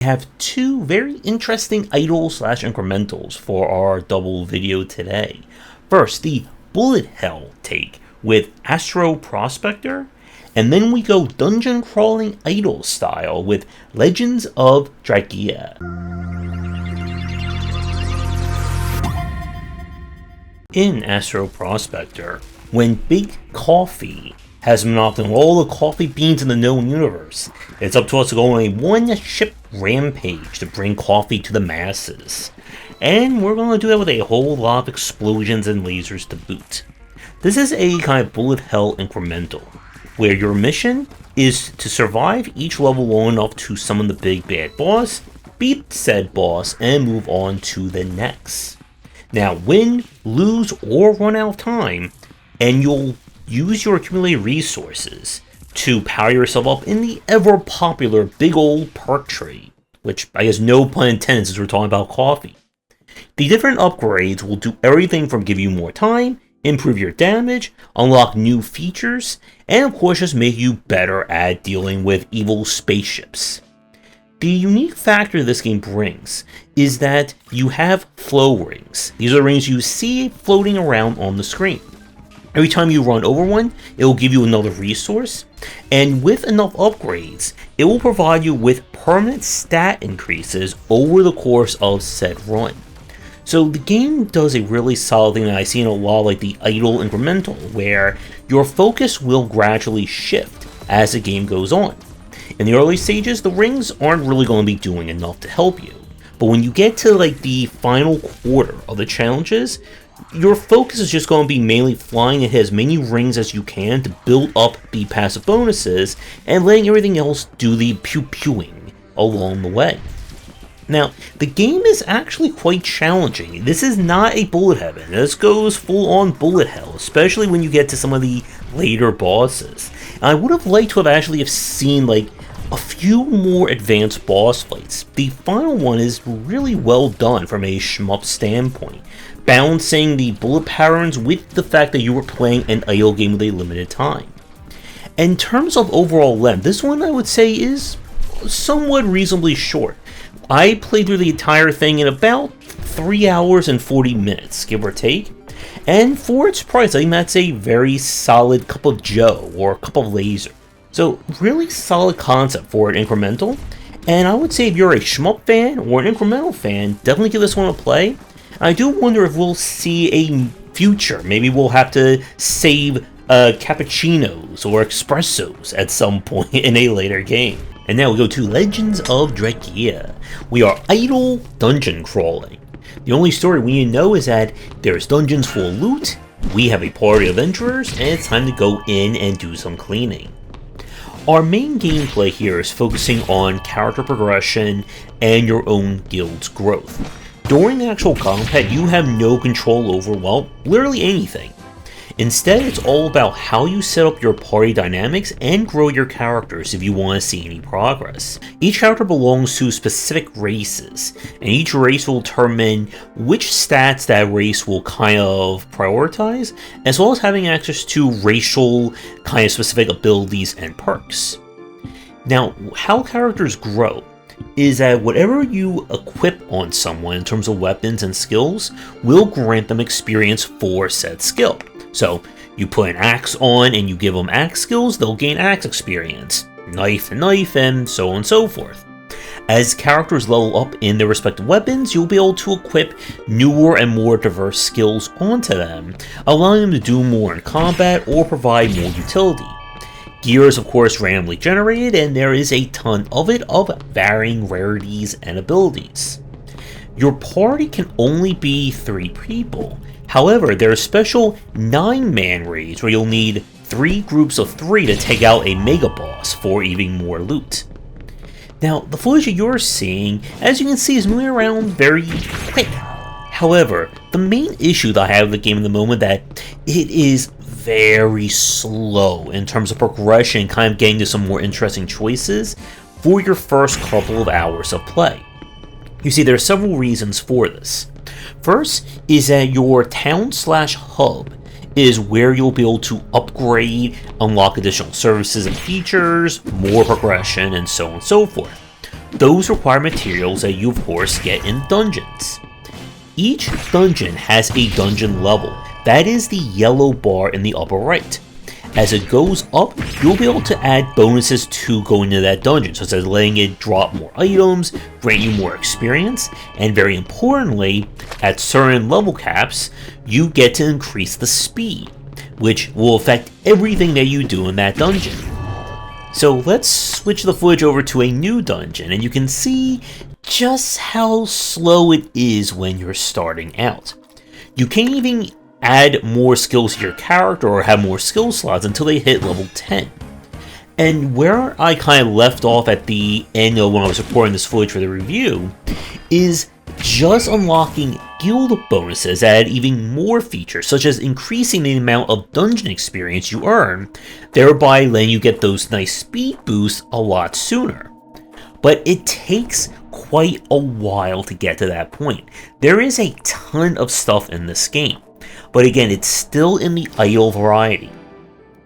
We have two very interesting idle/incrementals for our double video today. First, the bullet hell take with Astro Prospector, and then we go dungeon crawling idle style with Legends of Dragaea. In Astro Prospector, when Big Coffee has monopolized all the coffee beans in the known universe, it's up to us to go on a one-ship rampage to bring coffee to the masses. And we're going to do that with a whole lot of explosions and lasers to boot. This is a kind of bullet hell incremental, where your mission is to survive each level long enough to summon the big bad boss, beat said boss, and move on to the next. Now, win, lose, or run out of time, and you'll use your accumulated resources to power yourself up in the ever-popular big old perk tree, which I guess no pun intended since we're talking about coffee. The different upgrades will do everything from give you more time, improve your damage, unlock new features, and of course just make you better at dealing with evil spaceships. The unique factor this game brings is that you have flow rings. These are rings you see floating around on the screen. Every time you run over one, it will give you another resource, and with enough upgrades, it will provide you with permanent stat increases over the course of said run. So the game does a really solid thing that I see in a lot like the Idle Incremental, where your focus will gradually shift as the game goes on. In the early stages, the rings aren't really going to be doing enough to help you, but when you get to like the final quarter of the challenges, your focus is just going to be mainly flying and hit as many rings as you can to build up the passive bonuses and letting everything else do the pew-pewing along the way. Now, the game is actually quite challenging. This is not a bullet heaven. This goes full on bullet hell, especially when you get to some of the later bosses. And I would have liked to have actually seen like a few more advanced boss fights. The final one is really well done from a shmup standpoint, balancing the bullet patterns with the fact that you were playing an idle game with a limited time. In terms of overall length, this one I would say is somewhat reasonably short. I played through the entire thing in about 3 hours and 40 minutes, give or take. And for its price, I think that's a very solid cup of joe or a cup of laser. So really solid concept for an incremental. And I would say if you're a shmup fan or an incremental fan, definitely give this one a play. I do wonder if we'll see a future. Maybe we'll have to save cappuccinos or espressos at some point in a later game. And now we go to Legends of Dragaea. We are idle dungeon crawling. The only story we need to know is that there's dungeons full of loot, we have a party of adventurers, and it's time to go in and do some cleaning. Our main gameplay here is focusing on character progression and your own guild's growth. During the actual combat, you have no control over, well, literally anything. Instead, it's all about how you set up your party dynamics and grow your characters if you want to see any progress. Each character belongs to specific races, and each race will determine which stats that race will kind of prioritize, as well as having access to racial kind of specific abilities and perks. Now, how characters grow is that whatever you equip on someone in terms of weapons and skills will grant them experience for said skill. So, you put an axe on and you give them axe skills, they'll gain axe experience, knife, and so on and so forth. As characters level up in their respective weapons, you'll be able to equip newer and more diverse skills onto them, allowing them to do more in combat or provide more utility. Gear is of course randomly generated, and there is a ton of it of varying rarities and abilities. Your party can only be 3 people. However, there are special 9-man raids where you'll need 3 groups of 3 to take out a mega boss for even more loot. Now, the footage that you're seeing, as you can see, is moving around very quick. However, the main issue that I have with the game at the moment is that it is very slow in terms of progression, kind of getting to some more interesting choices for your first couple of hours of play. You see, there are several reasons for this. First is that your town/hub is where you'll be able to upgrade, unlock additional services and features, more progression, and so on and so forth. Those require materials that you of course get in dungeons. Each dungeon has a dungeon level. That is the yellow bar in the upper right. As it goes up, you'll be able to add bonuses to go into that dungeon, such as letting it drop more items, grant you more experience, and very importantly, at certain level caps, you get to increase the speed, which will affect everything that you do in that dungeon. So let's switch the footage over to a new dungeon, and you can see just how slow it is when you're starting out. You can't even add more skills to your character or have more skill slots until they hit level 10. And where I kind of left off at the end of when I was recording this footage for the review is just unlocking guild bonuses that add even more features, such as increasing the amount of dungeon experience you earn, thereby letting you get those nice speed boosts a lot sooner. But it takes quite a while to get to that point. There is a ton of stuff in this game, but again, it's still in the idle variety.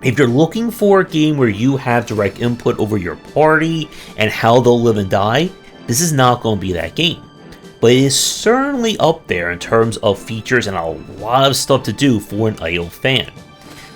If you're looking for a game where you have direct input over your party and how they'll live and die, this is not going to be that game. But it is certainly up there in terms of features and a lot of stuff to do for an idle fan.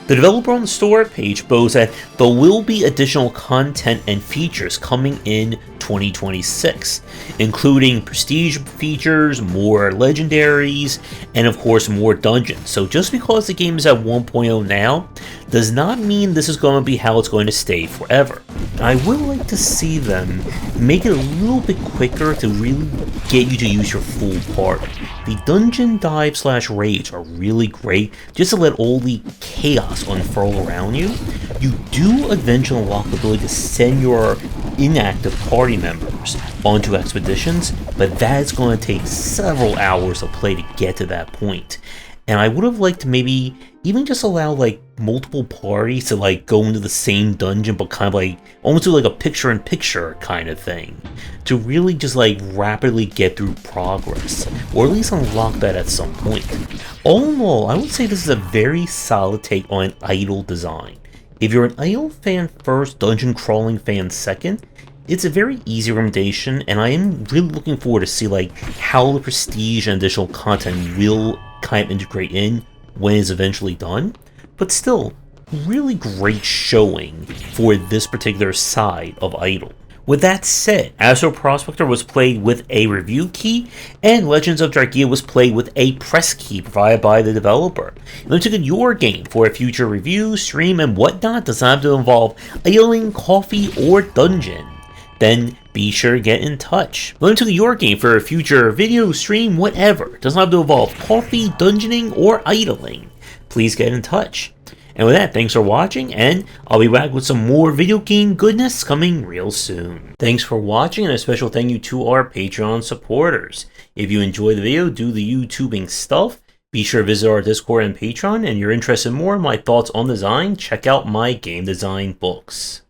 The developer on the store page boasts that there will be additional content and features coming in 2026, including prestige features, more legendaries, and of course more dungeons. So just because the game is at 1.0 now, does not mean this is going to be how it's going to stay forever. I would like to see them make it a little bit quicker to really get you to use your full party. The dungeon dive / raids are really great just to let all the chaos unfurl around you. You do eventually unlock the ability to send your inactive party members onto expeditions, but that is going to take several hours of play to get to that point. And I would have liked to maybe even just allow like multiple parties to like go into the same dungeon, but kind of like almost do like a picture-in-picture kind of thing to really just like rapidly get through progress, or at least unlock that at some point. All in all, I would say this is a very solid take on an idle design. If you're an idle fan first, dungeon crawling fan second, it's a very easy recommendation, and I am really looking forward to see like how the prestige and additional content will kind of integrate in when it's eventually done. But still, really great showing for this particular side of Idle. With that said, Astro Prospector was played with a review key, and Legends of Dragaea was played with a press key provided by the developer. Let's look at your game for a future review, stream, and whatnot does not have to involve idling, coffee, or dungeon. Then be sure to get in touch. Learn to your game for a future video, stream, whatever. It doesn't have to involve coffee, dungeoning, or idling. Please get in touch. And with that, thanks for watching, and I'll be back with some more video game goodness coming real soon. Thanks for watching, and a special thank you to our Patreon supporters. If you enjoyed the video, do the YouTubing stuff, be sure to visit our Discord and Patreon, and if you're interested in more of my thoughts on design, check out my game design books.